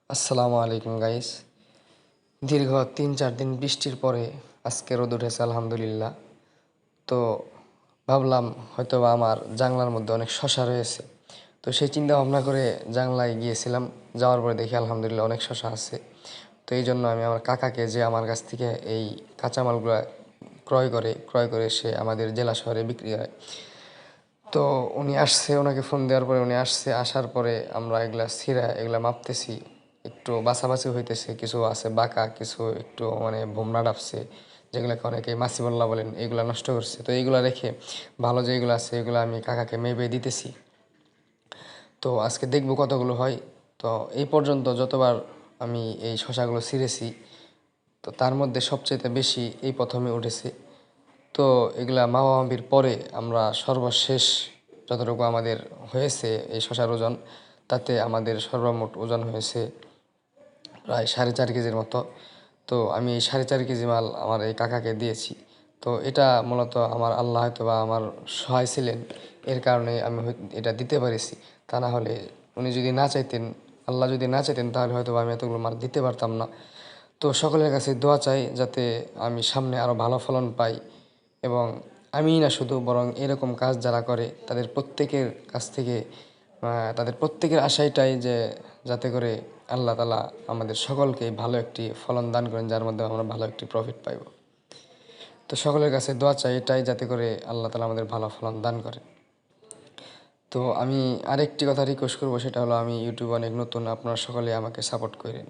আসসালামু আলাইকুম গাইস। দীর্ঘ ৩-৪ দিন বৃষ্টির পরে আজকে রোদ উঠেছে আলহামদুলিল্লাহ। তো ভাবলাম হয়তোবা আমার জানলার মধ্যে অনেক শশা রয়েছে। তো সেই চিন্তা ভাবনা করে জানলায় গিয়েছিলাম। যাওয়ার পরে দেখি আলহামদুলিল্লাহ অনেক শশা আছে। তো এই জন্য আমি আমার কাকাকে, যে আমার কাছ থেকে এই কাঁচামালগুলা ক্রয় করে সে আমাদের জেলা শহরে বিক্রি হয়। তো উনি আসছে, ওনাকে ফোন দেওয়ার পরে উনি আসছে। আসার পরে আমরা এগুলা ছিঁড়া এগুলা মাপতেছি, একটু বাছাবাছি হইতেছে। কিছু আছে বাঁকা, কিছু একটু মানে ভোমরা ডাবছে, যেগুলোকে অনেকে মাছিবল্লা বলেন, এগুলা নষ্ট করছে। তো এইগুলা রেখে ভালো যেগুলো আছে এগুলো আমি কাকাকে মেপে দিতেছি। তো আজকে দেখব কতগুলো হয়। তো এই পর্যন্ত যতবার আমি এই শশাগুলো ছিঁড়েছি, তো তার মধ্যে সবচাইতে বেশি এই প্রথমে উঠেছে। তো এগুলা মাপামাপির পরে আমরা সর্বশেষ যতটুকু আমাদের হয়েছে এই শশার ওজন, তাতে আমাদের সর্বমোট ওজন হয়েছে প্রায় 4.5 কেজির মতো। তো আমি এই 4.5 কেজি মাল আমার এই কাকাকে দিয়েছি। তো এটা মূলত আমার আল্লাহ হয়তো বা আমার সহায় ছিলেন, এর কারণে আমি এটা দিতে পেরেছি। তা না হলে উনি যদি না চাইতেন, আল্লাহ যদি না চাইতেন, তাহলে হয়তো বা আমি এতগুলো মাল দিতে পারতাম না। তো সকলের কাছে দোয়া চাই যাতে আমি সামনে আরও ভালো ফলন পাই, এবং আমিই না শুধু, বরং এরকম কাজ যারা করে তাদের প্রত্যেকের কাছ থেকে তাদের প্রত্যেকের আশাইটাই যে যাতে করে আল্লাহ তাআলা আমাদের সকলকে ভালো একটি ফলন দান করেন, যার মধ্যে আমরা ভালো একটি প্রফিট পাইব। তো সকলের কাছে দোয়া চাই এটাই, যাতে করে আল্লাহ তাআলা আমাদের ভালো ফলন দান করেন। তো আমি আরেকটি কথা রিকোয়েস্ট করবো, সেটা হলো আমি ইউটিউবে অনেক নতুন, আপনারা সকলে আমাকে সাপোর্ট করেন।